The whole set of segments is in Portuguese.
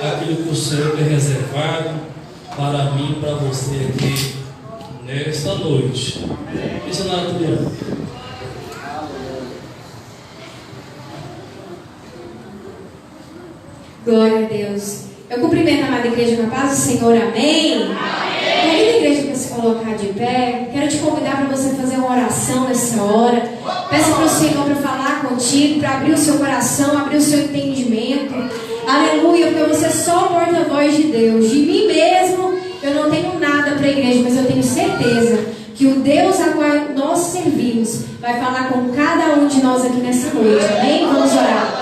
aquilo que o Senhor tem reservado para mim e para você aqui nesta noite. Isso não é tudo. Glória a Deus. Eu cumprimento a amada igreja com a paz do Senhor, amém? Convido a igreja para se colocar de pé. Quero te convidar para você fazer uma oração nessa hora. Peça para o Senhor para falar contigo, para abrir o seu coração, abrir o seu entendimento. Aleluia, porque você é só o porta-voz de Deus. De mim mesmo, eu não tenho nada para a igreja, mas eu tenho certeza que o Deus a qual nós servimos vai falar com cada um de nós aqui nessa noite, amém? Vamos orar.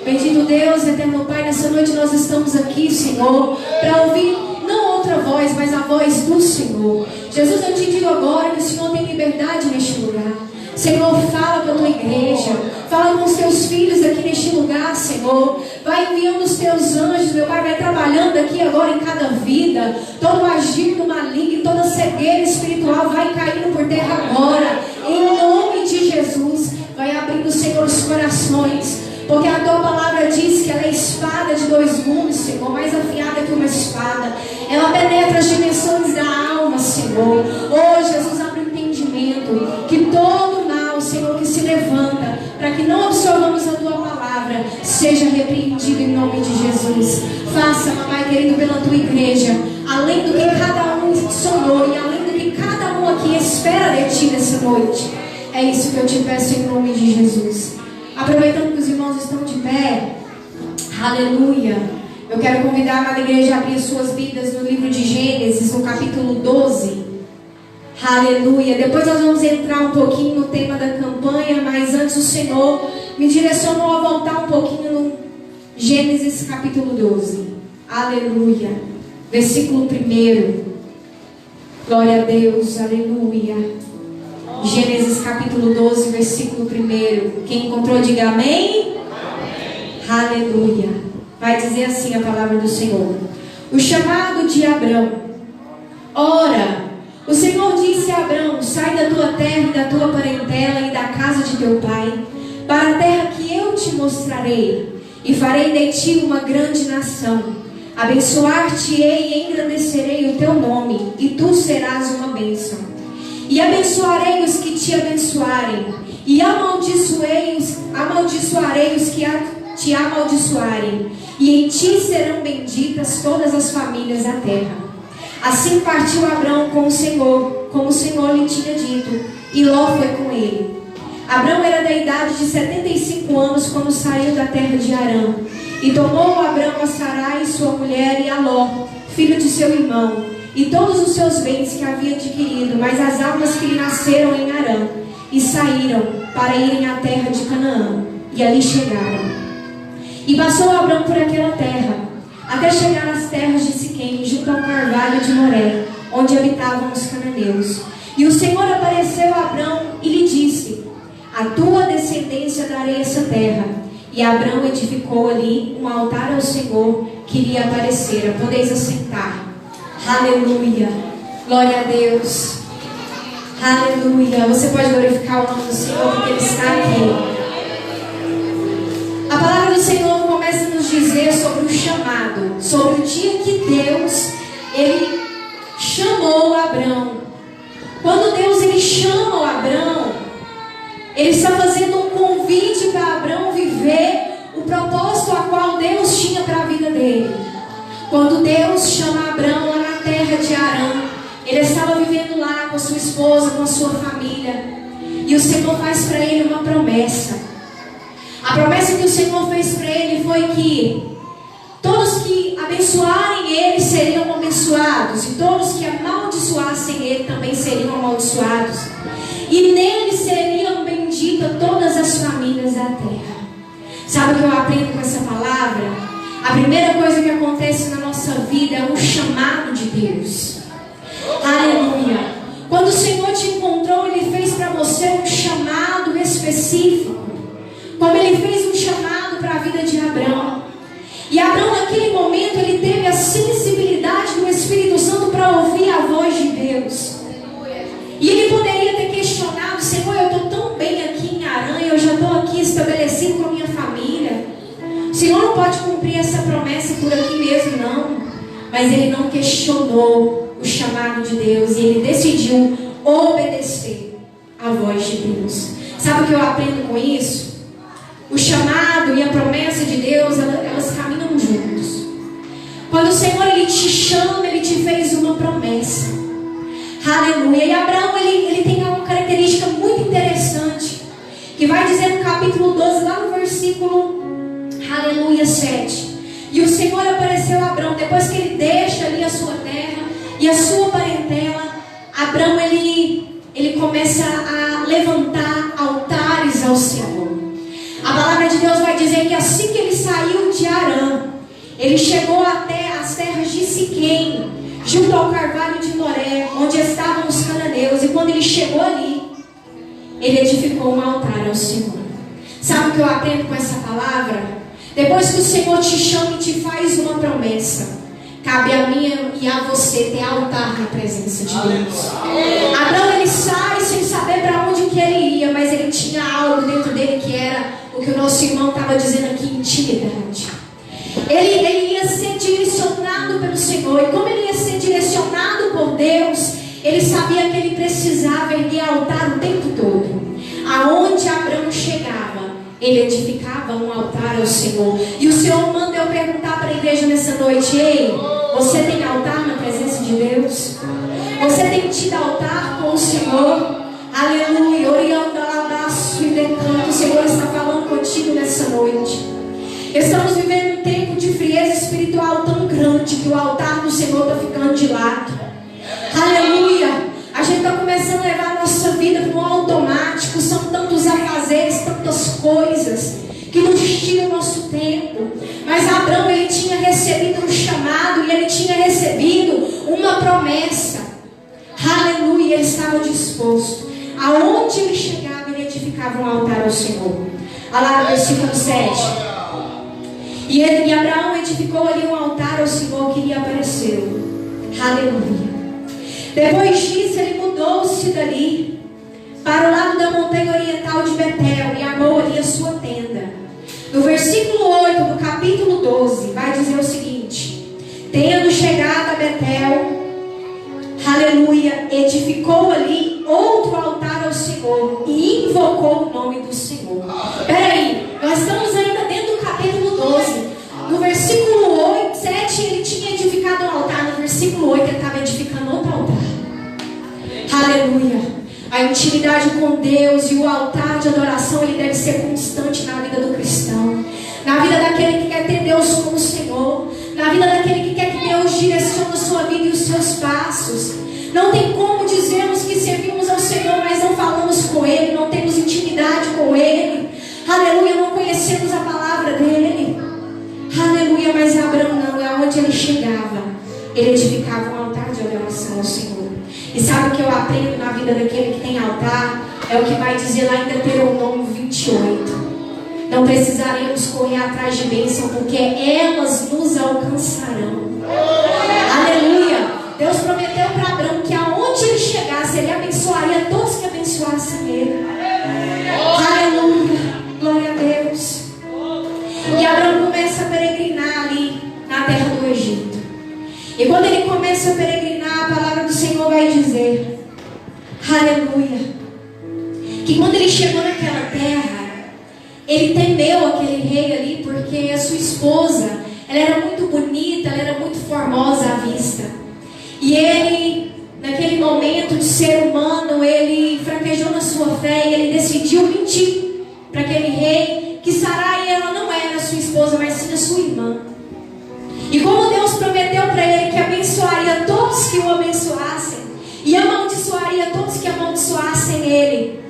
Bendito Deus, eterno Pai, nessa noite nós estamos aqui, Senhor, para ouvir não outra voz, mas a voz do Senhor. Jesus, eu te digo agora que o Senhor tem liberdade neste lugar. Senhor, fala com a tua igreja, fala com os teus filhos aqui neste lugar, Senhor. Vai enviando os teus anjos, meu Pai, vai trabalhando aqui agora em cada vida. Todo agir do maligno, toda cegueira espiritual vai caindo por terra agora, em nome de Jesus. Vai abrindo, Senhor, os corações, porque a tua palavra diz que ela é espada de dois gumes, Senhor, mais afiada que uma espada. Ela penetra as dimensões da alma, Senhor. Oh, Jesus, abre o entendimento, que todo mal, Senhor, que se levanta, para que não absorvamos a tua palavra, seja repreendido em nome de Jesus. Faça, Pai querido, pela tua igreja, além do que cada um sonhou e além do que cada um aqui espera de ti nessa noite. É isso que eu te peço em nome de Jesus. Aproveitando que os irmãos estão de pé, aleluia, eu quero convidar a amada igreja a abrir suas Bíblias no livro de Gênesis, no capítulo 12, aleluia. Depois nós vamos entrar um pouquinho no tema da campanha, mas antes o Senhor me direcionou a voltar um pouquinho no Gênesis capítulo 12, aleluia, versículo 1, glória a Deus, aleluia. Gênesis capítulo 12, versículo 1. Quem encontrou, diga amém. Amém. Aleluia. Vai dizer assim a palavra do Senhor. O chamado de Abrão. Ora, o Senhor disse a Abrão: sai da tua terra e da tua parentela e da casa de teu pai, para a terra que eu te mostrarei, e farei de ti uma grande nação. Abençoar-te-ei e engrandecerei o teu nome, e tu serás uma bênção. E abençoarei os que te abençoarem, e amaldiçoarei os que te amaldiçoarem, e em ti serão benditas todas as famílias da terra. Assim partiu Abrão com o Senhor, como o Senhor lhe tinha dito, e Ló foi com ele. Abrão era da idade de 75 anos quando saiu da terra de Harã, e tomou Abrão a Sarai, sua mulher, e a Ló, filho de seu irmão, e todos os seus bens que havia adquirido, mas as almas que lhe nasceram em Harã, e saíram para irem à terra de Canaã, e ali chegaram. E passou Abrão por aquela terra, até chegar às terras de Siquém, junto ao carvalho de Moré, onde habitavam os cananeus. E o Senhor apareceu a Abrão e lhe disse: a tua descendência darei essa terra. E Abrão edificou ali um altar ao Senhor que lhe aparecera. Podeis assentar. Aleluia, glória a Deus, aleluia. Você pode glorificar o nome do Senhor porque Ele está aqui. A palavra do Senhor começa a nos dizer sobre o chamado, sobre o dia que Deus, Ele chamou Abrão. Quando Deus Ele chama o Abrão, Ele está fazendo um convite para Abrão viver o propósito a qual Deus tinha para a vida dele. Quando Deus chama Abrão lá na terra de Harã, ele estava vivendo lá com a sua esposa, com a sua família, e o Senhor faz para ele uma promessa. A promessa que o Senhor fez para ele foi que todos que abençoarem ele seriam abençoados, e todos que amaldiçoassem ele também seriam amaldiçoados, e nele seriam benditas todas as famílias da terra. Sabe o que eu aprendo com essa palavra? A primeira coisa que acontece na nossa vida é um chamado de Deus. Aleluia. Quando o Senhor te encontrou, Ele fez para você um chamado específico, como Ele fez um chamado para a vida de Abrão. E Abrão, naquele momento, ele teve a sensibilidade do Espírito Santo para ouvir a voz de Deus. E ele poderia ter questionado: Senhor, eu estou tão bem aqui em Harã, eu já estou aqui estabelecido com a minha família. O Senhor não pode cumprir essa promessa por aqui mesmo mas ele não questionou o chamado de Deus e ele decidiu obedecer à voz de Deus. Sabe o que eu aprendo com isso? O chamado e a promessa de Deus, elas caminham juntos. Quando o Senhor ele te chama, ele te fez uma promessa. Aleluia. E Abraão ele tem uma característica muito interessante, que vai dizer no capítulo 12, lá no versículo, aleluia, 7. E o Senhor apareceu a Abraão, depois que ele deixa ali a sua terra e a sua parentela. Abraão ele começa a levantar altares ao Senhor. A palavra de Deus vai dizer que assim que ele saiu de Arã, ele chegou até as terras de Siquém, junto ao carvalho de Moré, onde estavam os cananeus. E quando ele chegou ali, ele edificou um altar ao Senhor. Sabe o que eu aprendo com essa palavra? Depois que o Senhor te chama e te faz uma promessa, cabe a mim e a você ter altar na presença de Deus. Abraão ele sai sem saber para onde que ele ia, mas ele tinha algo dentro dele que era o que o nosso irmão estava dizendo aqui, intimidade. Ele ia ser direcionado pelo Senhor, e como ele ia ser direcionado por Deus, ele sabia que ele precisava erguer altar o tempo todo. Aonde Abraão chegava, ele edificava um altar ao Senhor. E o Senhor manda eu perguntar para a igreja nessa noite: ei, você tem altar na presença de Deus? Você tem tido altar com o Senhor? Aleluia. Oriando abraço e decano. O Senhor está falando contigo nessa noite. Estamos vivendo um tempo de frieza espiritual tão grande que o altar do Senhor está ficando de lado. Aleluia. A gente está começando a levar a nossa vida para um automático. São tantos afazeres, tantas coisas que nos tiram o nosso tempo. Mas Abraão ele tinha recebido um chamado e ele tinha recebido uma promessa. Aleluia. Ele estava disposto. Aonde ele chegava, ele edificava um altar ao Senhor. Olha lá no versículo 7. E Abraão edificou ali um altar ao Senhor que lhe apareceu. Aleluia. Depois disso ele mudou-se dali para o lado da montanha oriental de Betel e armou ali a sua tenda. No versículo 8 do capítulo 12 vai dizer o seguinte: tendo chegado a Betel, aleluia, edificou ali outro altar ao Senhor e invocou o nome do Senhor. Peraí, nós estamos ainda dentro do capítulo 12. No versículo 8, 7 ele tinha edificado um altar. No versículo 8 ele estava edificando outro altar. Aleluia. A intimidade com Deus e o altar de adoração, ele deve ser constante na vida do cristão, na vida daquele que quer ter Deus como Senhor, na vida daquele que quer que Deus direcione a sua vida e os seus passos. Não tem como dizermos que servimos ao Senhor, mas não falamos com Ele, não temos intimidade com Ele. Aleluia, não conhecemos a palavra dEle. Aleluia, mas Abraão não, é onde ele chegava, ele edificava um altar de adoração ao Senhor. E sabe o que eu aprendo na vida daquele que tem altar? É o que vai dizer lá em Deuteronômio 28. Não precisaremos correr atrás de bênção, porque elas nos alcançarão. Aleluia. Deus prometeu para Abraão que aonde ele chegasse, ele abençoaria todos que abençoassem ele. Aleluia. Glória a Deus. E Abraão começa a peregrinar ali na terra do Egito. E quando ele começa a peregrinar, a palavra do Senhor vai dizer, aleluia, que quando ele chegou naquela terra, ele temeu aquele rei ali, porque a sua esposa, ela era muito bonita, ela era muito formosa à vista. E ele, naquele momento de ser humano, ele fraquejou na sua fé e ele decidiu mentir para aquele rei que Sarai, ela não era sua esposa, mas sim a sua irmã. E como Deus prometeu para ele que abençoaria todos que o abençoassem e amaldiçoaria todos que amaldiçoassem ele,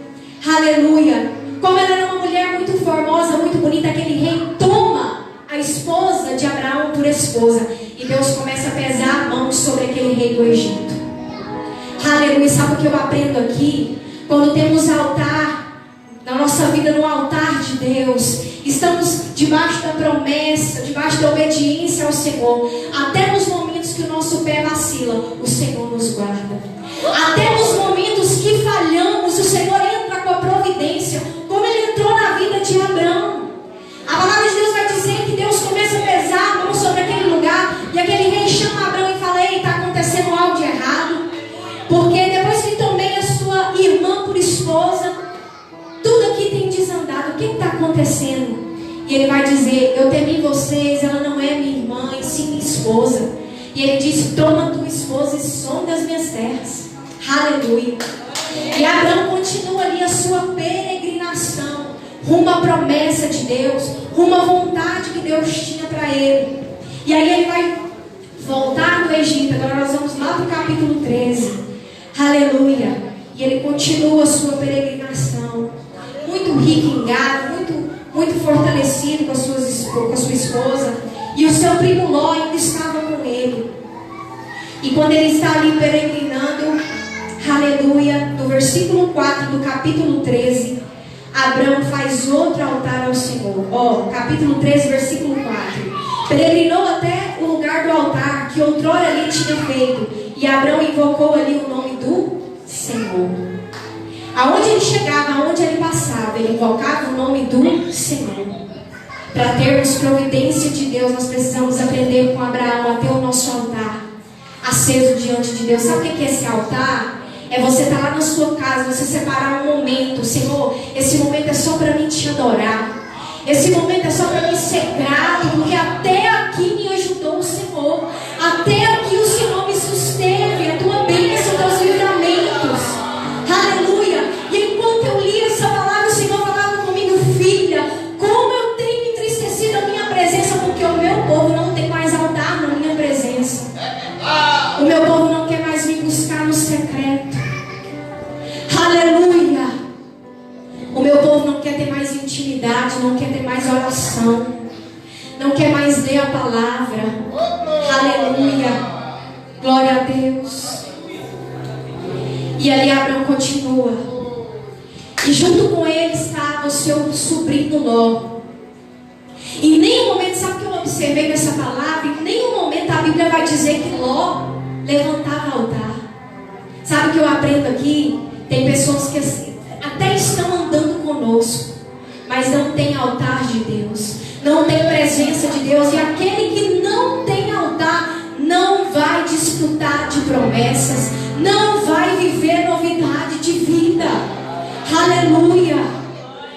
aleluia, como ela era uma mulher muito formosa, muito bonita, aquele rei toma a esposa de Abraão por esposa, e Deus começa a pesar a mão sobre aquele rei do Egito. Aleluia. Sabe o que eu aprendo aqui? Quando temos altar na nossa vida, no altar de Deus, estamos debaixo da promessa, debaixo da obediência ao Senhor. Até nos momentos que o nosso pé vacila, o Senhor nos guarda. Até nos momentos que falhamos, o Senhor entra com a providência, como Ele entrou na vida de Abraão. A palavra de Deus vai dizer que Deus começa a pesar a mão sobre aquele lugar, e aquele rei chama Abraão acontecendo. E ele vai dizer: eu temi vocês, ela não é minha irmã, e sim minha esposa. E ele disse: toma tua esposa e some das minhas terras. Aleluia. E Abraão continua ali a sua peregrinação rumo à promessa de Deus, rumo à vontade que Deus tinha para ele. E aí ele vai voltar do Egito. Agora nós vamos lá para o capítulo 13. Aleluia. E ele continua a sua peregrinação, muito rico em gado, muito fortalecido com a sua esposa. E o seu primo Ló ainda estava com ele. E quando ele está ali peregrinando, aleluia, no versículo 4 do capítulo 13, Abraão faz outro altar ao Senhor. Capítulo 13, versículo 4. Peregrinou até o lugar do altar que outrora ali tinha feito, e Abraão invocou ali o nome do Senhor. Aonde ele chegava, aonde ele passava, ele invocava o nome do Senhor. Para termos providência de Deus, nós precisamos aprender com Abraão a ter o nosso altar aceso diante de Deus. Sabe o que é esse altar? É você estar lá na sua casa, você separar um momento. Senhor, esse momento é só para mim te adorar. Esse momento é só para mim ser grato, porque até aqui me ajudou o Senhor. Até aqui o Senhor me susteve, a tua bênção, os teus livramentos. Aleluia. E enquanto eu li essa palavra, o Senhor falava comigo: filha, como eu tenho entristecido a minha presença, porque o meu povo não tem mais altar na minha presença. O meu povo não quer mais me buscar no secreto. Aleluia. O meu povo não quer ter mais intimidade, não quer ter mais oração, não quer mais ler a palavra. Aleluia. Glória a Deus. E ali Abraão continua. E junto com ele estava o seu sobrinho Ló. Em nenhum momento, sabe o que eu observei nessa palavra? Em nenhum momento a Bíblia vai dizer que Ló levantava altar. Sabe o que eu aprendo aqui? Tem pessoas que até estão andando conosco, mas não tem altar de Deus, não tem presença de Deus. E aquele que não tem altar não vai desfrutar de promessas, não vai viver novidade de vida. Aleluia.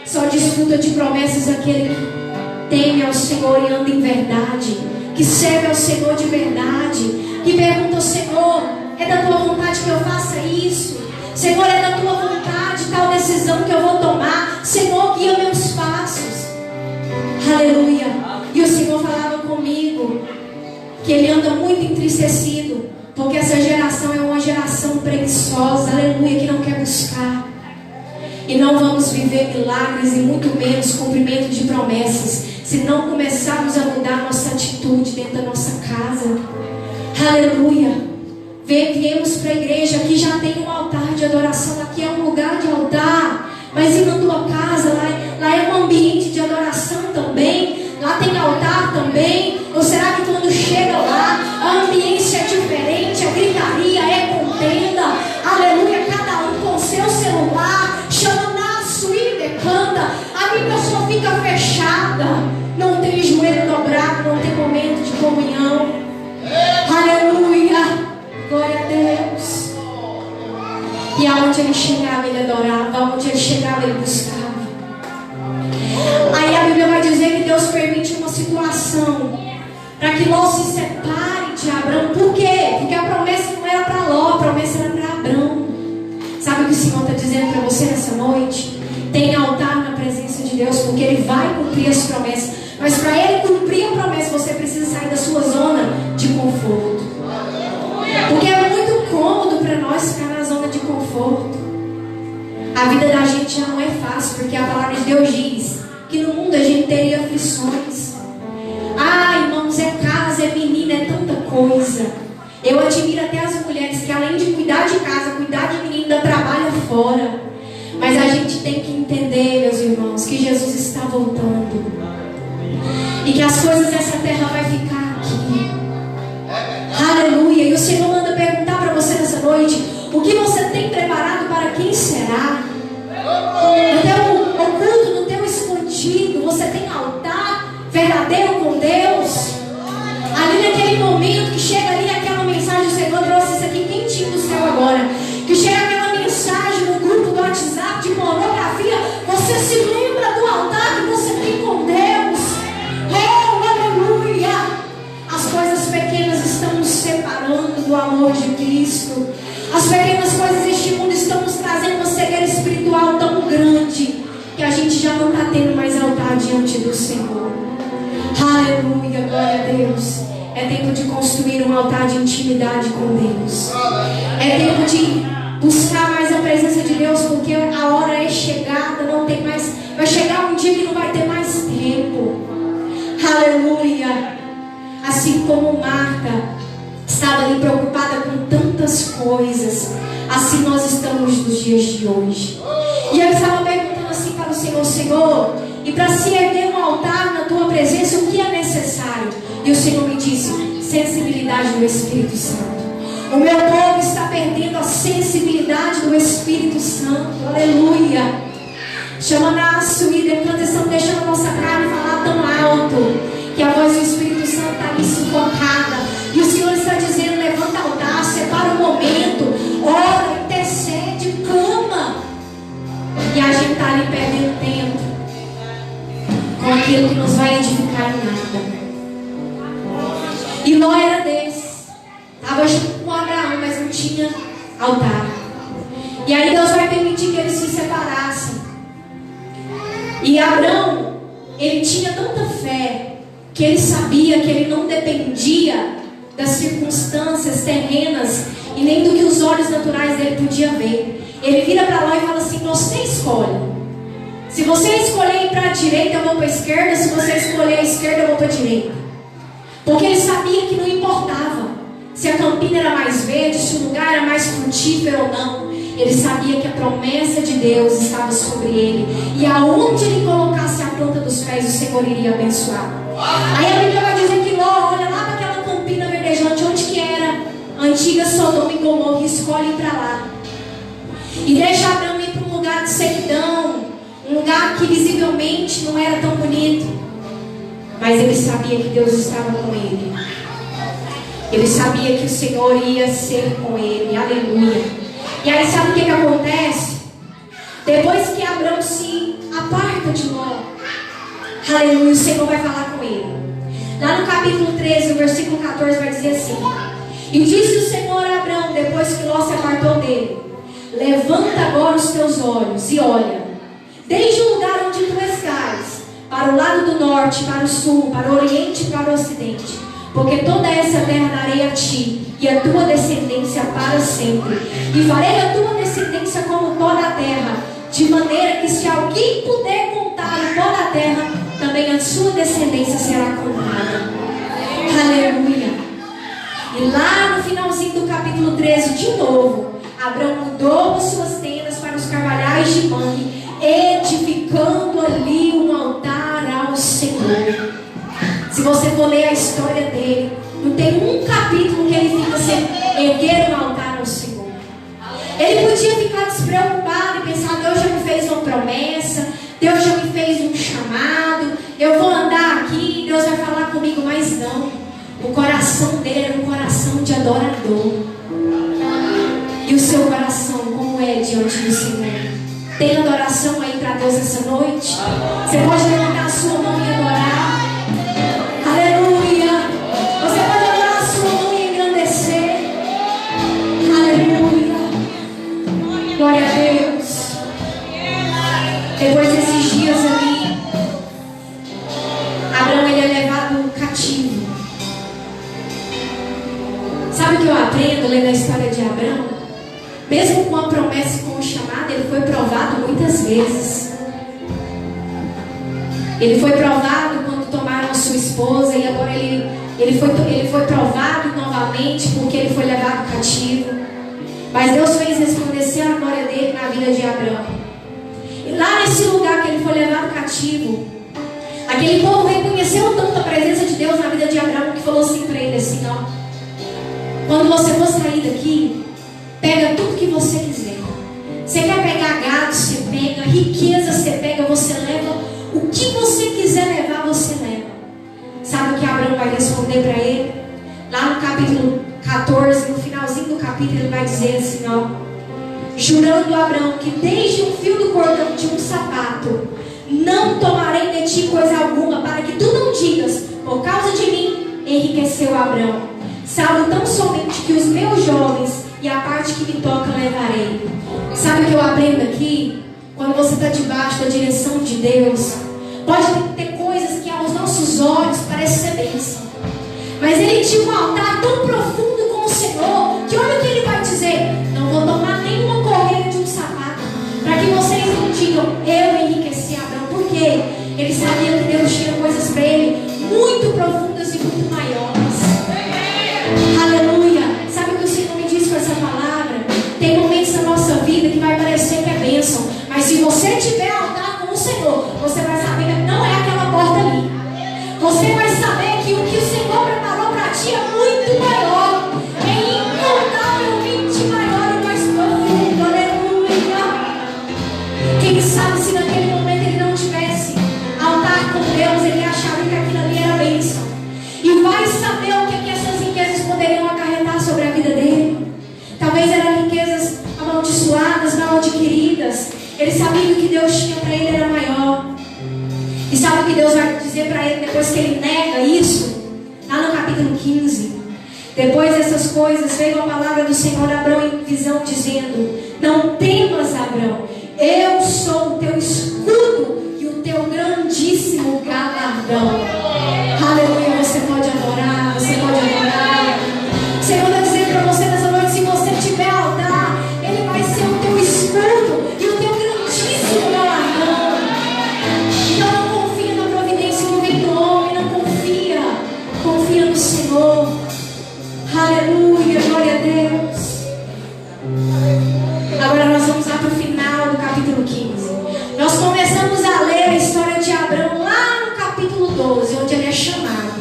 Só desfruta de promessas aquele que teme ao Senhor e anda em verdade, que serve ao Senhor de verdade, que pergunta ao Senhor: é da tua vontade que eu faça isso? Senhor, é da tua vontade tal decisão que eu vou tomar? Senhor, guia meus passos. Aleluia. E o Senhor falava comigo que ele anda muito entristecido, porque essa geração é uma geração preguiçosa, aleluia, que não quer buscar. E não vamos viver milagres e muito menos cumprimento de promessas se não começarmos a mudar nossa atitude dentro da nossa casa. Aleluia. Viemos para a igreja, aqui já tem um altar de adoração, aqui é um lugar de altar, mas e na tua casa, lá é um ambiente de adoração também, lá tem altar também. Ou será que quando chega lá, a ambiência é diferente, a gritaria é contenda, aleluia, cada um com seu celular, chamando a suíte, canta, a Bíblia só fica fechada, não tem joelho dobrado, não tem momento de comunhão. Aleluia. Glória a Deus. E aonde ele chegava, ele adorava. Aonde ele chegava, ele buscava. Aí a Bíblia vai dizer que Deus permite uma situação para que Ló se separe de Abraão. Por quê? Porque a promessa não era para Ló, a promessa era para Abraão. Sabe o que o Senhor está dizendo para você nessa noite? Tenha altar na presença de Deus, porque Ele vai cumprir as promessas. Mas para Ele cumprir a promessa, você precisa sair da sua zona de conforto. Porque é muito cômodo para nós ficar na zona de conforto. A vida da gente já não é fácil, porque a palavra de Deus diz que no mundo a gente teria aflições. Irmãos, é casa, é menina, é tanta coisa. Eu admiro até as mulheres que, além de cuidar de casa, cuidar de menina, ainda trabalham fora. Mas a gente tem que entender, meus irmãos, que Jesus está voltando e que as coisas dessa terra vai ficar aqui. Aleluia. E o Senhor manda perguntar para você nessa noite: o que você tem preparado para quem será? No teu oculto, no teu escondido, você tem altar verdadeiro com Deus? Ali naquele momento que chega ali aquela mensagem, o Senhor trouxe isso aqui quentinho do céu agora, que chega aquela mensagem no grupo do WhatsApp de pornografia, você Você se lembra do altar que você tem com Deus. Oh, aleluia. As coisas pequenas estão nos separando do amor de Cristo. As pequenas coisas deste mundo estão nos trazendo uma cegueira espiritual tão grande que a gente já não está tendo mais altar diante do Senhor. Aleluia, glória a Deus. É tempo de construir um altar de intimidade com Deus. É tempo de buscar mais a presença de Deus, porque a hora é chegada, não tem mais. Vai chegar um dia que não vai ter mais tempo. Aleluia. Assim como Marta estava ali preocupada com tantas coisas, assim nós estamos nos dias de hoje. E eu estava perguntando assim para o Senhor: Senhor, e para se erguer um altar na tua presença, o que é necessário? E o Senhor me disse: sensibilidade do Espírito Santo. O meu povo está perdendo a sensibilidade do Espírito Santo. Aleluia. Chama na subida, enquanto estamos deixando a nossa carne falar tão alto, que a voz do Espírito Santo está ali sufocada. E o Senhor está dizendo: levanta altar, separa o momento, ora, intercede, clama. E a gente está ali perdendo tempo com aquilo que nos vai edificar em nada. E Ló era desse. Estava junto com Abraão, mas não tinha altar. E aí Deus vai permitir que eles se separassem. E Abraão, ele tinha tanta fé que ele sabia que ele não dependia das circunstâncias terrenas e nem do que os olhos naturais dele podiam ver. Ele vira para lá e fala assim: você escolhe. Se você escolher ir para a direita, eu vou para a esquerda. Se você escolher a esquerda, eu vou para a direita. Porque ele sabia que não importava se a campina era mais verde, se o lugar era mais frutífero ou não. Ele sabia que a promessa de Deus estava sobre ele, e aonde ele colocasse a planta dos pés, o Senhor iria abençoar. Aí a Bíblia vai dizer que Ló olha lá para aquela campina verdejante, onde que era a antiga Sodoma e Gomorra, e escolhe ir para lá. E deixa Abraão ir para um lugar de sequidão, um lugar que visivelmente não era tão bonito, mas ele sabia que Deus estava com ele. Ele sabia que o Senhor ia ser com ele. Aleluia. E aí sabe o que acontece? Depois que Abraão se aparta de Ló, aleluia, o Senhor vai falar com ele. Lá no capítulo 13, o versículo 14 vai dizer assim: e disse o Senhor a Abraão, depois que Ló se apartou dele: levanta agora os teus olhos e olha, desde o lugar onde tu estás, para o lado do norte, para o sul, para o oriente e para o ocidente, porque toda essa terra darei a ti e a tua descendência para sempre, e farei a tua descendência como pó da terra, de maneira que se alguém puder contar o pó da terra, também a sua descendência será contada. Aleluia. E lá no finalzinho do capítulo 13, de novo, Abraão mudou as suas tendas para os carvalhais de Manre, edificando ali um altar ao Senhor. Se você for ler a história dele, não tem um capítulo que ele fica sem erguer um altar ao Senhor. Ele podia ficar despreocupado e pensar: Deus já me fez uma promessa, Deus já me fez um chamado, eu vou andar aqui, Deus vai falar comigo. Mas não, o coração dele era um coração de adorador. E o seu coração, como é diante do Senhor? Tem adoração aí para Deus essa noite? Você pode levantar a sua mão e adorar. Aleluia. Você pode adorar a sua mão e engrandecer. Aleluia. Glória a Deus. Depois desses dias ali, Abraão, ele é levado cativo. Sabe o que eu aprendo lendo a história de Abraão? Mesmo com a promessa e com o chamado, ele foi provado muitas vezes. Ele foi provado quando tomaram a sua esposa, e agora ele foi provado novamente porque ele foi levado cativo. Mas Deus fez resplandecer a glória dele na vida de Abraão. E lá nesse lugar que ele foi levado cativo, aquele povo reconheceu tanto a presença de Deus na vida de Abraão, que falou assim para ele assim: ó, quando você for sair daqui, pega tudo que você quiser. Você quer pegar gado, você pega. Riqueza, você pega, você leva. O que você quiser levar, você leva. Sabe o que Abraão vai responder para ele? Lá no capítulo 14, no finalzinho do capítulo, ele vai dizer assim: ó, jurando a Abrão que desde o fio do cordão de um sapato não tomarei de ti coisa alguma, para que tu não digas, por causa de mim enriqueceu Abrão, salvo tão somente que os meus jovens e a parte que me toca levarei. Sabe o que eu aprendo aqui? Quando você está debaixo da direção de Deus, pode ter coisas que aos nossos olhos parecem ser bênção, mas ele tinha um altar tão profundo com o Senhor, que olha o que ele vai dizer: não vou tomar nenhuma correia de um sapato, para que vocês não digam, eu enriqueci Abraão. Por quê? Ele sabia que Deus tinha coisas para ele muito profundas e muito maiores. Aleluia. Sabe o que o Senhor me diz com essa palavra? Tem momentos na nossa vida que vai parecer que é bênção, mas se você tiver altar com o Senhor, você vai saber que não é aquela porta ali. Você vai saber que o que o Senhor preparou para ti é muito maior, é incontavelmente maior e mais profundo. Aleluia. Quem sabe se naquele momento ele não tivesse altar com Deus, ele achava que aquilo ali era bênção. E vai saber o que essas riquezas poderiam acarretar sobre a vida dele. Talvez eram riquezas amaldiçoadas, mal adquiridas. Ele sabia que o que Deus tinha para ele era maior. E sabe o que Deus vai dizer para ele depois que ele nega isso? Lá no capítulo 15. Depois dessas coisas, veio a palavra do Senhor a Abrão em visão, dizendo: não temas, Abrão, eu sou o teu escudo e o teu grandíssimo galardão. Aleluia. Você pode adorar, você pode adorar. O Senhor vai dizer para você nessa noite: se você tiver altar, ele vai ser o teu escudo e o teu grandíssimo galardão. Então não confia na providência que vem do homem, não confia, confia no Senhor. Aleluia, glória a Deus. Agora nós vamos lá para o final do capítulo 15. Nós começamos a ler a história de Abrão lá no capítulo 12, onde ele é chamado.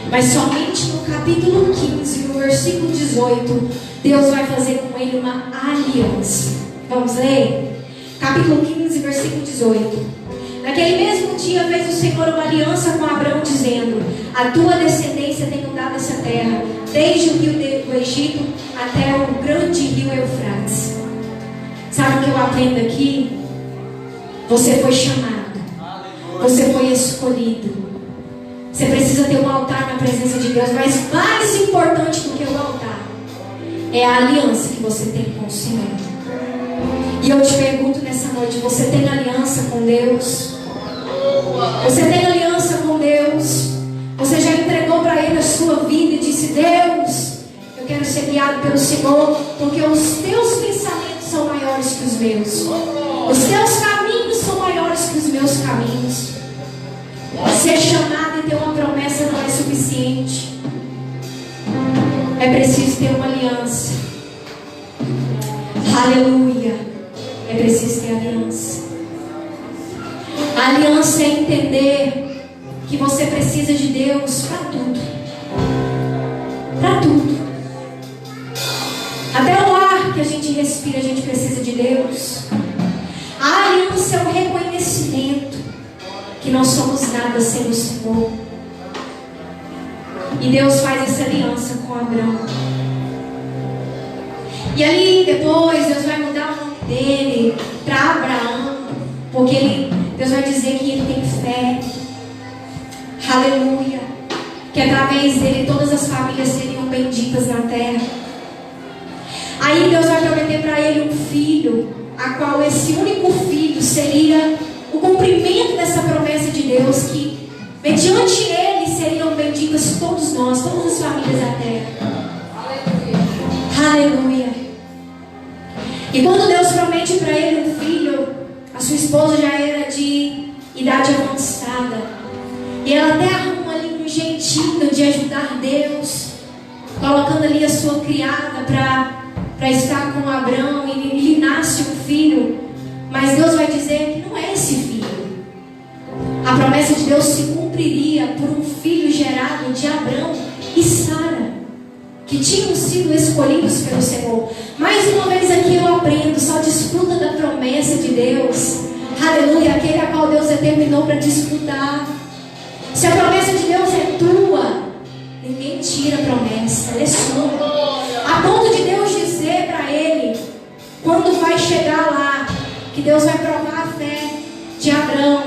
Mas somente no capítulo 15, no versículo 18, Deus vai fazer com ele uma aliança. Vamos ler? Capítulo 15, versículo 18. Naquele mesmo dia fez o Senhor uma aliança com Abrão, dizendo: a tua descendência tenho dado essa terra, desde o rio do Egito até o grande rio Eufrates. Sabe o que eu aprendo aqui? Você foi chamado, você foi escolhido. Você precisa ter um altar na presença de Deus, mas mais importante do que o altar é a aliança que você tem com o Senhor. E eu te pergunto nessa noite: você tem aliança com Deus? Você tem aliança com Deus? Você já entregou para Ele a sua vida e disse: Deus, eu quero ser guiado pelo Senhor, porque os teus pensamentos são maiores que os meus, os teus caminhos são maiores que os meus caminhos. Ser chamado e ter uma promessa não é suficiente. É preciso ter uma aliança. Aleluia. É preciso ter aliança. A aliança é entender que você precisa de Deus para tudo. Para tudo. Até o ar que a gente respira, a gente precisa de Deus. A aliança é o reconhecimento que nós somos nada sem o Senhor. E Deus faz essa aliança com Abrão. E ali depois Deus vai mudar o nome dele para Abraão, porque Deus vai dizer que ele tem fé. Aleluia. Que através dele todas as famílias seriam benditas na terra. Aí Deus vai prometer para ele um filho, a qual esse único filho seria o cumprimento dessa promessa de Deus, que mediante ele seriam benditas todos nós, todas as famílias da terra. Aleluia. E quando Deus promete para ele um filho, a sua esposa já era de idade avançada, e ela até arruma ali um jeitinho de ajudar Deus, colocando ali a sua criada para estar com Abrão, e lhe nasce um filho. Mas Deus vai dizer que não é esse filho. A promessa de Deus se cumpriria por um filho gerado de Abrão e Sara, que tinham sido escolhidos pelo Senhor. Mais uma vez aqui eu aprendo: só desfruta da promessa de Deus. Aleluia, aquele a qual Deus determinou para desfrutar. Se a promessa de Deus é tua, ninguém tira a promessa, ela é sua. A ponto de Deus dizer para ele quando vai chegar lá, que Deus vai provar a fé de Abraão.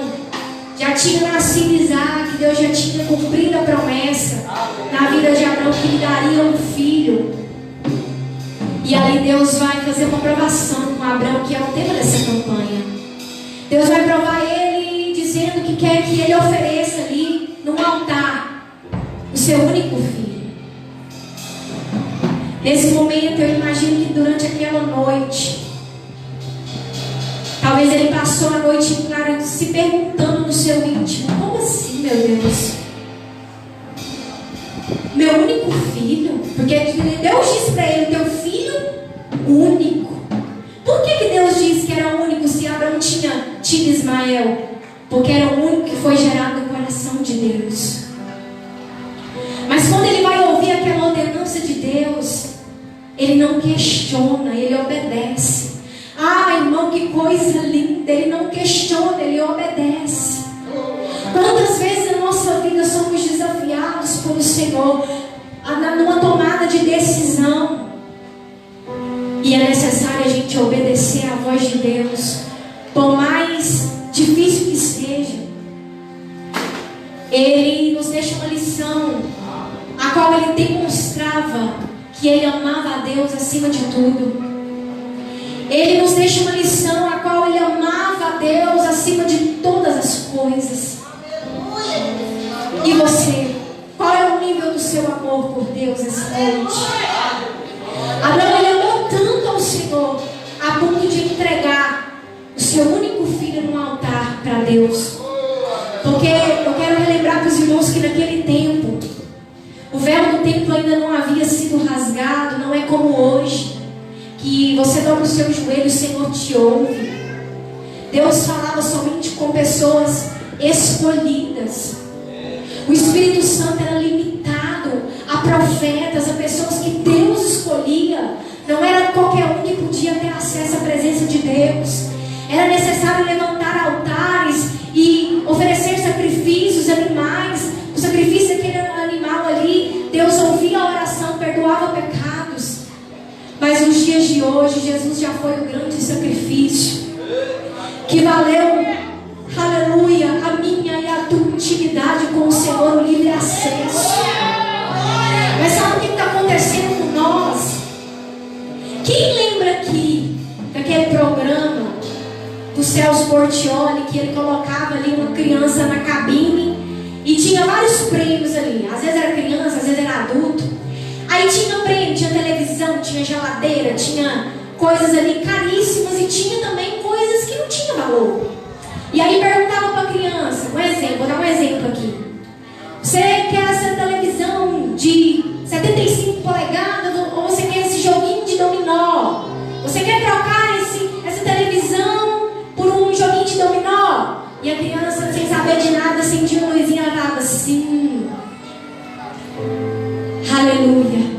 Já tinha nascido Isaac, Deus já tinha cumprido a promessa na vida de Abraão que lhe daria um filho. E aí Deus vai fazer uma provação com Abraão, que é o tema dessa campanha. Deus vai provar ele dizendo que quer que ele ofereça ali no altar o seu único filho. Nesse momento eu imagino que durante aquela noite, talvez ele passou a noite em claro se perguntando no seu íntimo: como assim, meu Deus? Meu único filho? Porque Deus disse para ele: teu filho único. Por que Deus disse que era único se Abraão tinha tido Ismael? Porque era o único que foi gerado no coração de Deus. Mas quando ele vai ouvir aquela ordenança de Deus, ele não questiona, ele obedece. Ah, irmão, que coisa linda! Ele não questiona, ele obedece. Quantas vezes na nossa vida somos desafiados pelo Senhor numa tomada de decisão, e é necessário a gente obedecer à voz de Deus, por mais difícil que seja. Ele nos deixa uma lição, a qual ele demonstrava que ele amava a Deus acima de tudo. Ele nos deixa uma lição a qual ele amava a Deus acima de todas as coisas. E você, qual é o nível do seu amor por Deus essa noite? Abraão, ele amou tanto ao Senhor a ponto de entregar o seu único filho no altar para Deus. Porque eu quero relembrar para os irmãos que naquele tempo o véu do templo ainda não havia sido rasgado. Não é como hoje, que você dobra o seu joelho e o Senhor te ouve. Deus falava somente com pessoas escolhidas. O Espírito Santo era limitado a profetas, a pessoas que Deus escolhia. Não era qualquer um que podia ter acesso à presença de Deus. Era necessário levantar altares e oferecer sacrifícios, animais. O sacrifício daquele animal ali, Deus ouvia a oração, perdoava pecados. Mas nos dias de hoje, Jesus já foi o grande sacrifício, que valeu, aleluia, a minha e a tua intimidade com o Senhor, o livre acesso. Mas sabe o que está acontecendo com nós? Quem lembra aqui daquele programa do Celso Portioli, que ele colocava ali uma criança na cabine e tinha vários prêmios ali? Às vezes era criança, às vezes era adulto. Aí tinha prêmio, tinha televisão, tinha geladeira, tinha coisas ali caríssimas e tinha também coisas que não tinham valor. E aí perguntava para a criança, um exemplo, vou dar um exemplo aqui. Você quer essa televisão de 75 polegadas ou você quer esse joguinho de dominó? Você quer trocar essa televisão por um joguinho de dominó? E a criança, sem saber de nada, sentia uma luzinha e falava assim: aleluia.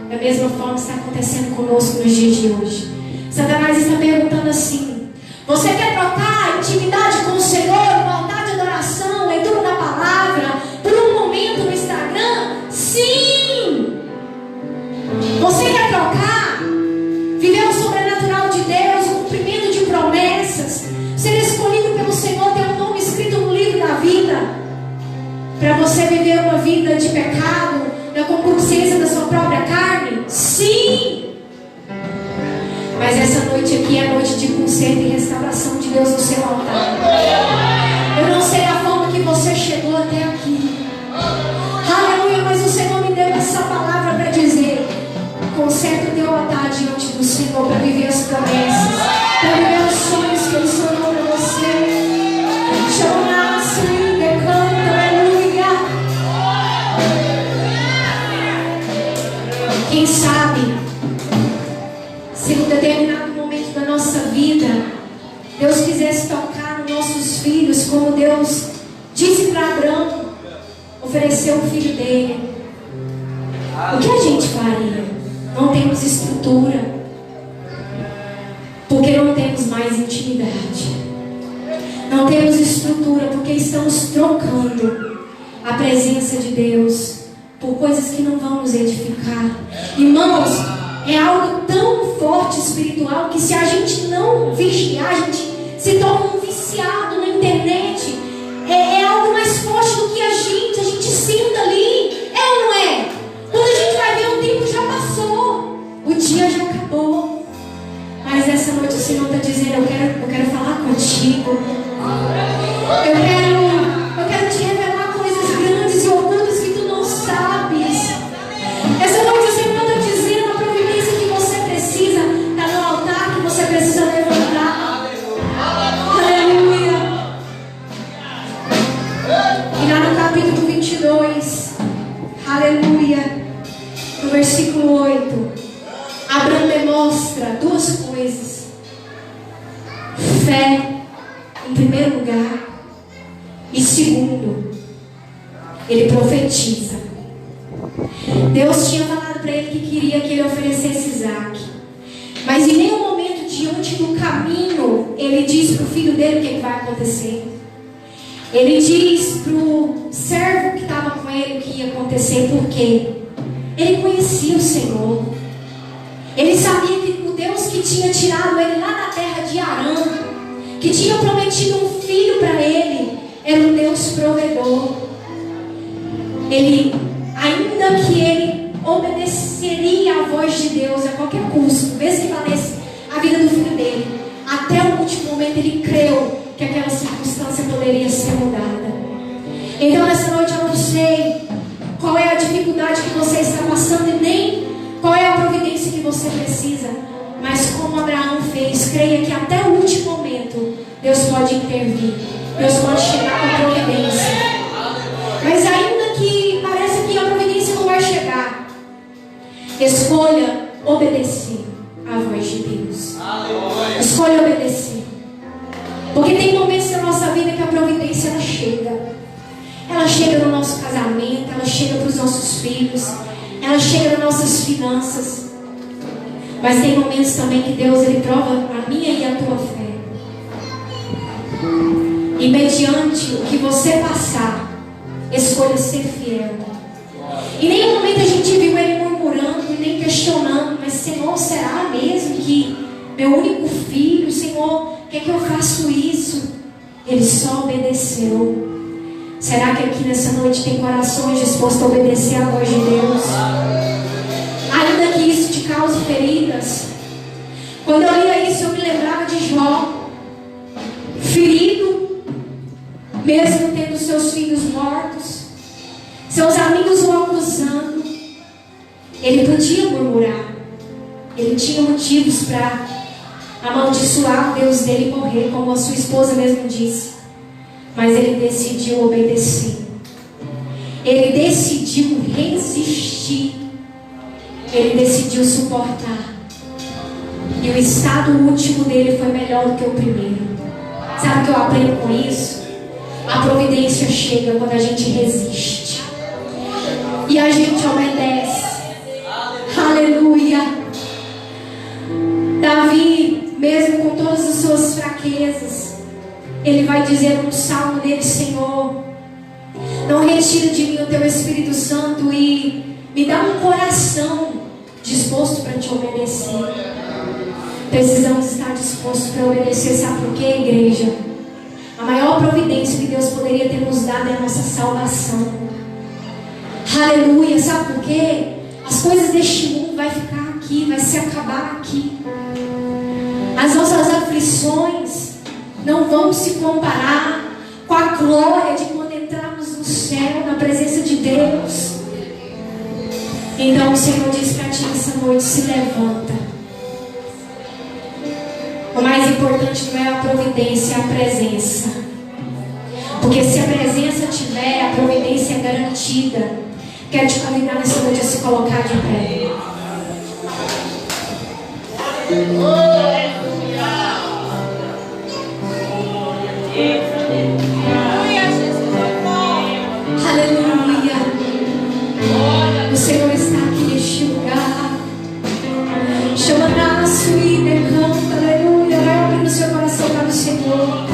Da mesma forma que está acontecendo conosco nos dias de hoje. Satanás está perguntando assim: você quer trocar a intimidade com o Senhor, uma altar de adoração, leitura da palavra, por um momento no Instagram? Sim! Você quer trocar? Viver o sobrenatural de Deus, o cumprimento de promessas, ser escolhido pelo Senhor, ter um nome escrito no livro da vida, para você viver uma vida de pecado, na concupiscência da sua própria carne? Sim! Mas essa noite aqui é a noite de conserto e restauração de Deus no seu altar. Eu não sei a forma que você chegou até aqui. Aleluia, mas o Senhor me deu essa palavra para dizer: conserta o teu altar diante do Senhor, para viver as promessas, para viver os sonhos que Ele sonhou para você. Chama-se, decanta, aleluia. Quem sabe, se em um determinado momento da nossa vida Deus quisesse tocar nos nossos filhos, como Deus disse para Abraão, ofereceu o filho dele, o que a gente faria? Não temos estrutura, porque não temos mais intimidade. Não temos estrutura porque estamos trocando a presença de Deus por coisas que não vão nos edificar. Irmãos, É algo tão forte espiritual que se a gente não vigiar, a gente se torna um viciado na internet. É algo mais forte do que a gente senta ali. É ou não é? Quando a gente vai ver, o tempo já passou, o dia já acabou. Mas essa noite o Senhor está dizendo: eu quero falar contigo. Eu quero te revelar coisas grandes e ocultas que tu não sabes. Essa noite o Senhor está dizendo: a providência que você precisa está no altar, que você precisa levantar. Aleluia. E lá no capítulo 22, aleluia, no versículo 8, Abraão demonstra duas coisas: fé, em primeiro lugar, e segundo, ele profetiza. Deus tinha falado para ele que queria que ele oferecesse Isaac, mas em nenhum momento diante do caminho ele diz para o filho dele o que vai acontecer. Ele diz para o servo que estava com ele o que ia acontecer, porque ele conhecia o Senhor. Ele sabia que o Deus que tinha tirado ele lá da terra de Arã, que tinha prometido um filho para ele, era um Deus provedor. Ele, ainda que ele obedeceria à voz de Deus a qualquer custo, mesmo que valesse a vida do filho dele, até o último momento ele creu que aquela circunstância poderia ser mudada. Então nessa noite eu não sei qual é a dificuldade que você está passando e nem qual é a providência que você precisa, mas como Abraão fez, creia que até o último momento Deus pode intervir, Deus pode chegar com a providência. Mas ainda que pareça que a providência não vai chegar, escolha obedecer à voz de Deus. Escolha obedecer. Porque tem momentos na nossa vida que a providência ela chega. Ela chega no nosso casamento, ela chega para os nossos filhos, ela chega nas nossas finanças. Mas tem momentos também que Deus ele prova a minha e a tua fé. E mediante o que você passar, escolha ser fiel. Em nenhum momento a gente viu ele murmurando e nem questionando: mas Senhor, será mesmo que meu único filho, Senhor, quer que eu faça isso? Ele só obedeceu. Será que aqui nessa noite tem corações dispostos a obedecer à voz de Deus? Ainda que isso te cause feridas. Quando eu lia isso, eu me lembrava de Jó, ferido, mesmo tendo seus filhos mortos, seus amigos o acusando. Ele podia murmurar, ele tinha motivos para amaldiçoar o Deus dele e morrer, como a sua esposa mesmo disse. Mas ele decidiu obedecer. Ele decidiu resistir. Ele decidiu suportar. E o estado último dele foi melhor do que o primeiro. Sabe o que eu aprendo com isso? A providência chega quando a gente resiste. E a gente obedece. Aleluia. Davi, mesmo com todas as suas fraquezas, ele vai dizer no salmo dele: Senhor, não retira de mim o teu Espírito Santo e me dá um coração disposto para te obedecer. Precisamos estar dispostos para obedecer. Sabe por quê, igreja? A maior providência que Deus poderia ter nos dado é a nossa salvação. Aleluia. Sabe por quê? As coisas deste mundo vai ficar aqui, vai se acabar aqui. As nossas aflições não vão se comparar com a glória de quando entrarmos no céu, na presença de Deus. Então o Senhor diz para ti essa noite: se levanta. O mais importante não é a providência, é a presença. Porque se a presença tiver, a providência é garantida. Quero te convidar nessa noite a se colocar de pé. Aleluia. O Senhor está aqui neste lugar. Chama na sua e derrama. Aleluia. Vai abrir o seu coração para o Senhor.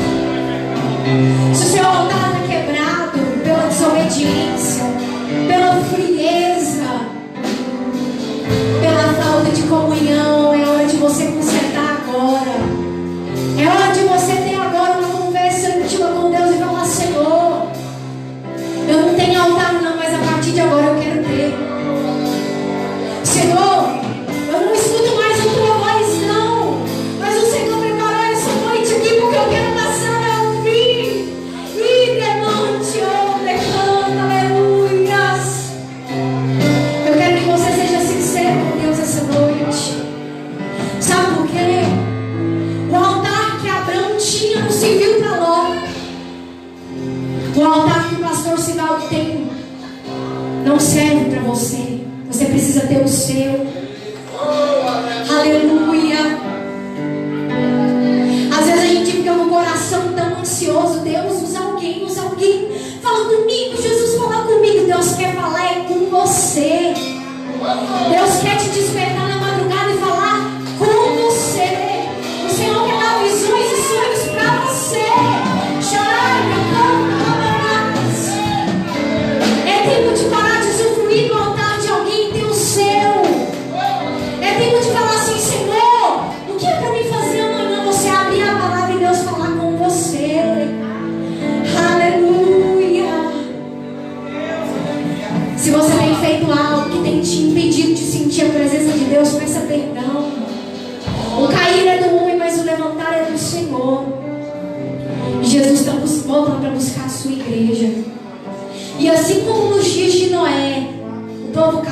Se o seu altar está quebrado pela desobediência, pela frieza, pela falta de comunhão,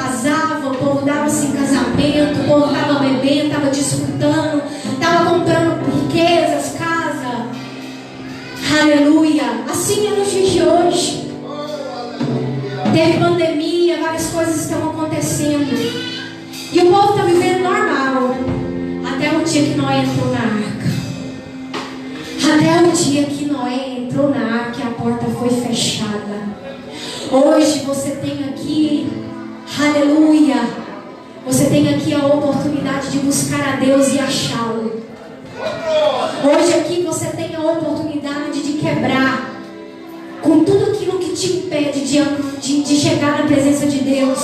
casava, o povo dava-se em casamento, o povo estava bebendo, estava disputando, estava comprando riquezas, casa. Aleluia. Assim é nos dias de hoje. Teve pandemia, várias coisas estão acontecendo. E o povo está vivendo normal. Até o dia que Noé entrou na arca. Até o dia que Noé entrou na arca e a porta foi fechada. Hoje você tem aqui, aleluia, você tem aqui a oportunidade de buscar a Deus e achá-lo. Hoje aqui você tem a oportunidade de quebrar com tudo aquilo que te impede de chegar na presença de Deus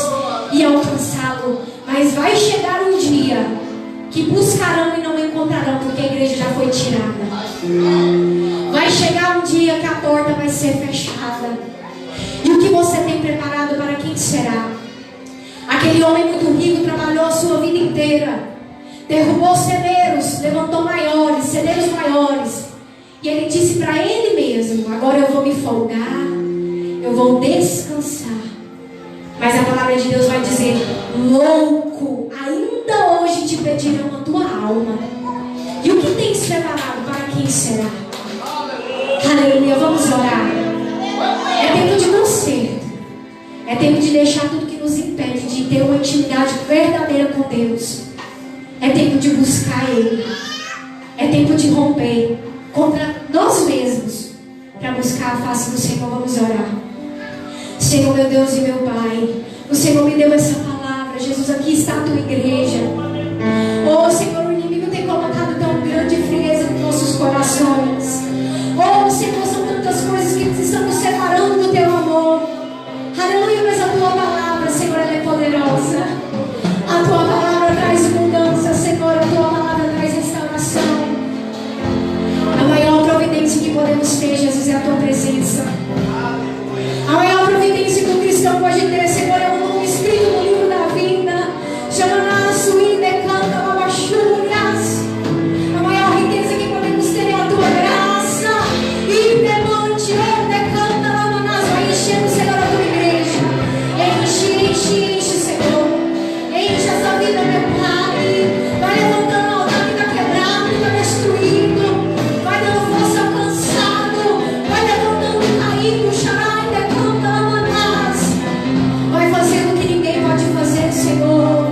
e alcançá-lo. Mas vai chegar um dia que buscarão e não encontrarão, porque a igreja já foi tirada. Vai chegar um dia que a porta vai ser fechada. E o que você tem preparado para quem será? Aquele homem muito rico trabalhou a sua vida inteira, derrubou celeiros, levantou maiores, celeiros maiores. E ele disse para ele mesmo: agora eu vou me folgar, eu vou descansar. Mas a palavra de Deus vai dizer: louco, ainda hoje te pedirão a tua alma. E o que tens preparado para quem será? Aleluia, vamos orar. É tempo de conserto. É tempo de deixar tudo que nos impede de ter uma intimidade verdadeira com Deus. É tempo de buscar Ele. É tempo de romper contra nós mesmos para buscar a face do Senhor. Vamos orar. Senhor, meu Deus e meu Pai, o Senhor me deu essa palavra. Jesus, aqui está a tua igreja. Oh Senhor, o inimigo tem colocado tão grande frieza nos nossos corações. Oh Senhor, são tantas coisas que estão nos separando do teu amor. Aleluia, mas a tua palavra, Senhor, ela é poderosa. A tua palavra traz mudança, Senhor. A tua palavra traz restauração. A maior providência que podemos ter, Jesus, é a tua presença. A maior providência que o cristão pode ter, Senhor, é o nome escrito no livro da vida. Chama-na suíne, canta, babachúrias. A maior riqueza que podemos ter é a tua graça. E demante, canta, lamanás. Vai enchendo, Senhor, a tua igreja. Enche, Senhor. Enche essa vida, meu Pai. Vai levantando o altar que está quebrado, que está destruído. Vai dando força ao cansado. Vai levantando o caído, xará, canta, lamanás. Vai fazendo o que ninguém pode fazer, Senhor.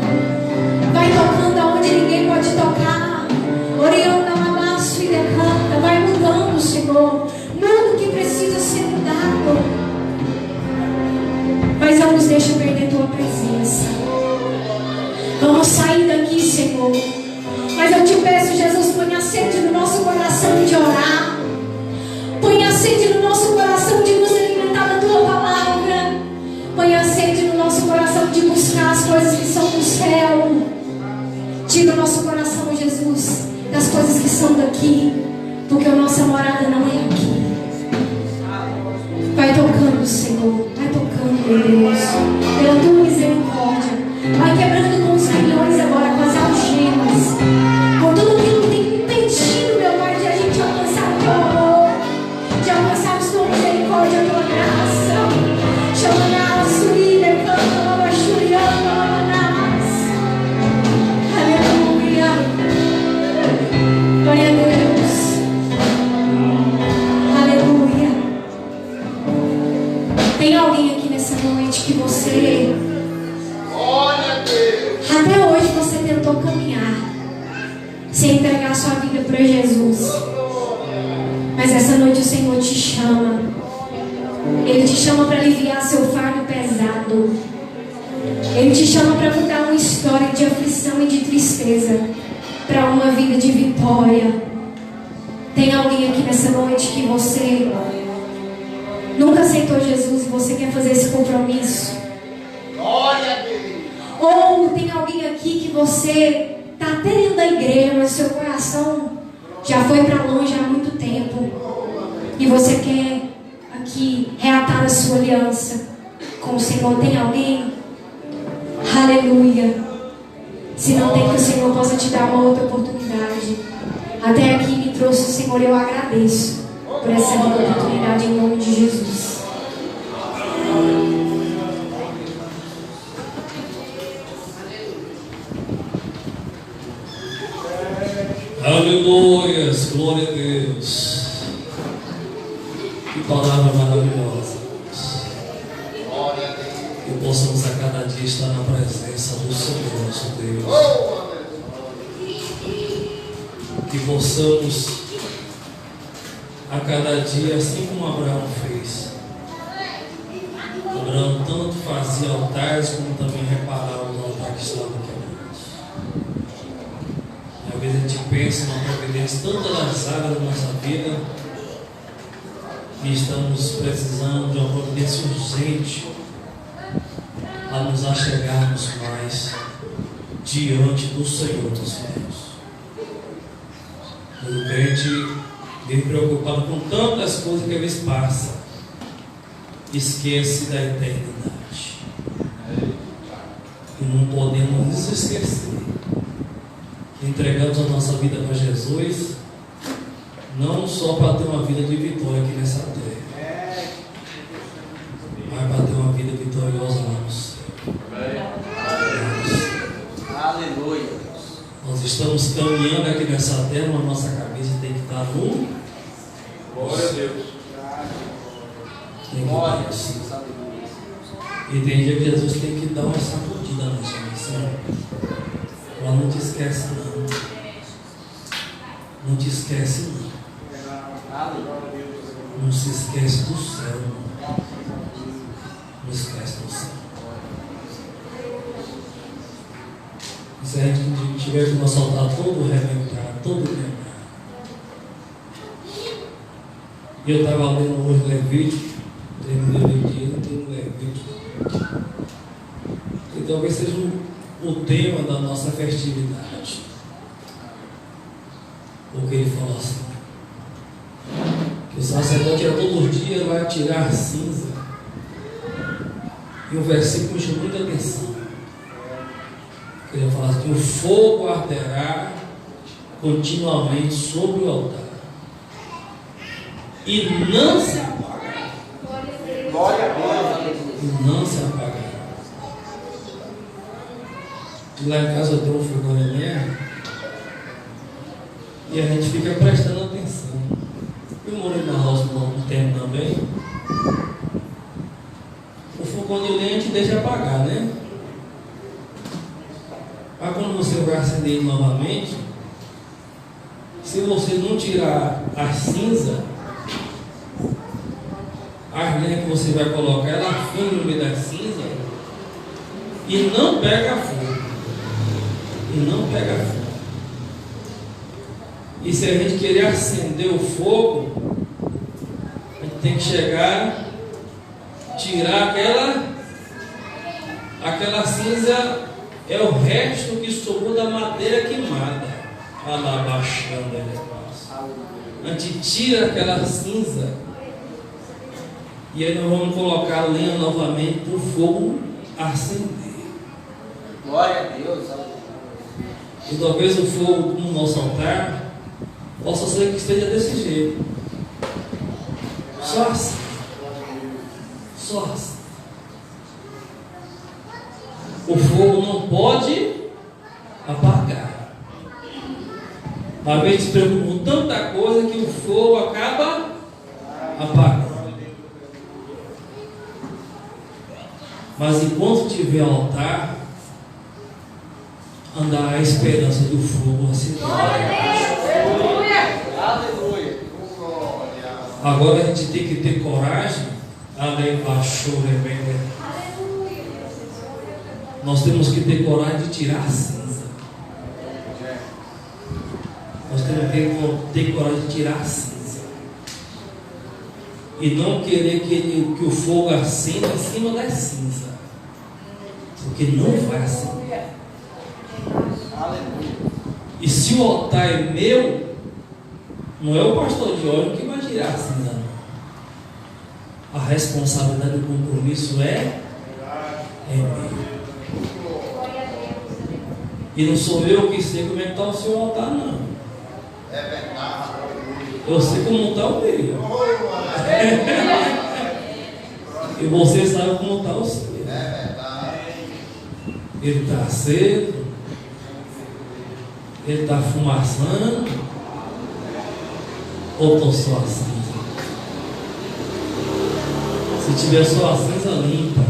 Vai tocando aonde ninguém pode tocar. Orianda, lamaço e decanta. Vai mudando, Senhor. Muda o que precisa ser mudado. Mas não nos deixa perder tua presença. Vamos sair daqui, Senhor. Mas eu te peço, Jesus, põe a sede no nosso coração de orar. Põe a sede no nosso coração de nos alimentar da tua palavra. Põe a sede no nosso coração de buscar as coisas que são do céu. Tira o nosso coração, Jesus, das coisas que são daqui, porque a nossa morada não é aqui. Vai tocando, Senhor. Vai tocando, meu Deus, pela tua misericórdia. Vai quebrando com os grilhões agora, com as algemas, com tudo aquilo que tem impedido, meu Pai, de a gente alcançar o teu amor, de alcançarmos tua misericórdia, a tua graça. Chama-na, suíne, canta, babachuriana, lamanás. Aleluia. Glória a Deus. Aleluia. Tem alguém aqui nessa noite que você, até hoje você tentou caminhar sem entregar sua vida para Jesus, mas essa noite o Senhor te chama. Ele te chama para aliviar seu fardo pesado. Ele te chama para mudar uma história de aflição e de tristeza para uma vida de vitória. Tem alguém aqui nessa noite que você nunca aceitou Jesus e você quer fazer esse compromisso? Glória a Deus. Ou tem alguém aqui que você está até dentro da igreja, mas seu coração já foi para longe há muito tempo, e você quer aqui reatar a sua aliança com o Senhor? Tem alguém? Aleluia. Se não tem, que o Senhor possa te dar uma outra oportunidade. Até aqui me trouxe o Senhor, eu agradeço por essa oportunidade em nome de Jesus. Aleluia, glória a Deus. Que palavra maravilhosa. Glória a Deus. Que possamos a cada dia estar na presença do Senhor, nosso Deus. Que possamos a cada dia, assim como Abraão fez. Abraão tanto fazia altares como também reparava os altares que estavam quebrados. E às vezes a gente pensa na providência tanto das áreas da nossa vida que estamos precisando de uma providência urgente a nos achegarmos mais diante do Senhor dos céus. O crente vive preocupado com tantas coisas que às vezes passa, esquece da eternidade. E não podemos nos esquecer que entregamos a nossa vida para Jesus, não só para ter uma vida de vitória aqui nessa terra, mas para ter uma vida vitoriosa lá no céu. Aleluia. Nós estamos caminhando aqui nessa terra, mas nossa cabeça tem que estar no. Glória a Deus. Tem que Glória a estar assim. Deus. Aleluia. E tem dia que Jesus tem que dar uma sacudida na nossa missão. Ela não te esquece não. Não te esquece não. Aleluia. Não se esquece do céu não. Não esquece do céu. E se a gente tiver que o nosso altar todo arrebentado, todo quebrado. E eu estava lendo hoje Levítico, terminei o dia, tem Levítico. E talvez seja o tema da nossa festividade. Porque ele falou assim, que o sacerdote todos os dias vai tirar a cinza. E o versículo me chamou muita atenção. Ele fala assim, que o fogo arderá continuamente sobre o altar e não se apagará. Glória a Deus. E não se apagará. E lá em casa eu tenho um fogão de lenha e a gente fica prestando atenção. Eu morei na roça por um tempo também. O fogão de lenha te deixa apagar, né? Mas quando você vai acender ele novamente, se você não tirar a cinza, a lenha que você vai colocar, ela funde no meio da cinza e não pega fogo. E não pega fogo. E se a gente querer acender o fogo, a gente tem que chegar, tirar aquela cinza. É o resto que sobrou da madeira queimada. Olha lá, baixando ele espaço. A gente tira aquela cinza. E aí nós vamos colocar a lenha novamente para o fogo acender. Glória a Deus. E talvez o fogo no nosso altar possa ser que esteja desse jeito. Só assim. Só assim. O fogo não pode apagar. Às vezes se preocupa com tanta coisa que o fogo acaba apagando. Mas enquanto tiver altar, andará a esperança do fogo acender. Aleluia. Agora a gente tem que ter coragem. Nós temos que ter coragem de tirar a cinza. Nós temos que ter coragem de tirar a cinza. E não querer que o fogo acenda em cima da cinza. Porque não vai acender. Aleluia. E se o altar é meu, não é o pastor de óleo que vai tirar a cinza, não. A responsabilidade do compromisso é meu. E não sou eu que sei como é que está o seu altar, não. É verdade. Eu sei como está o meu. E você sabe como está o seu. É verdade. Ele está aceso. Ele está fumaçando ou estou só a cinza? Se tiver só a cinza, limpa.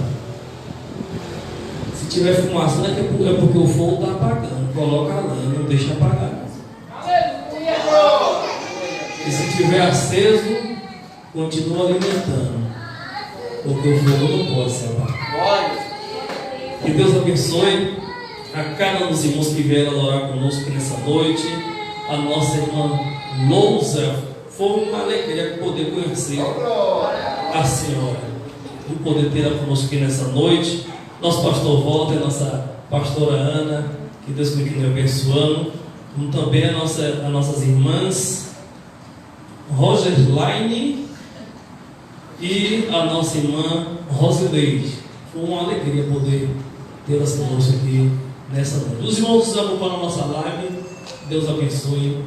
Se tiver fumaçando, é porque o fogo está apagando. Coloca a lã, não deixa apagar. E se tiver aceso, continua alimentando. Porque o fogo não pode se apagar. Que Deus abençoe a cada um dos irmãos que vieram adorar conosco nessa noite. A nossa irmã Lousa, foi uma alegria poder conhecer a senhora, e poder ter ela conosco aqui nessa noite. Nosso pastor Walter, nossa pastora Ana, que Deus continue abençoando, como também as nossas irmãs Roger Line e a nossa irmã Rosileide. Foi uma alegria poder tê-las conosco aqui nessa noite. Os irmãos que nos acompanham na nossa live, Deus abençoe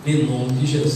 em nome de Jesus.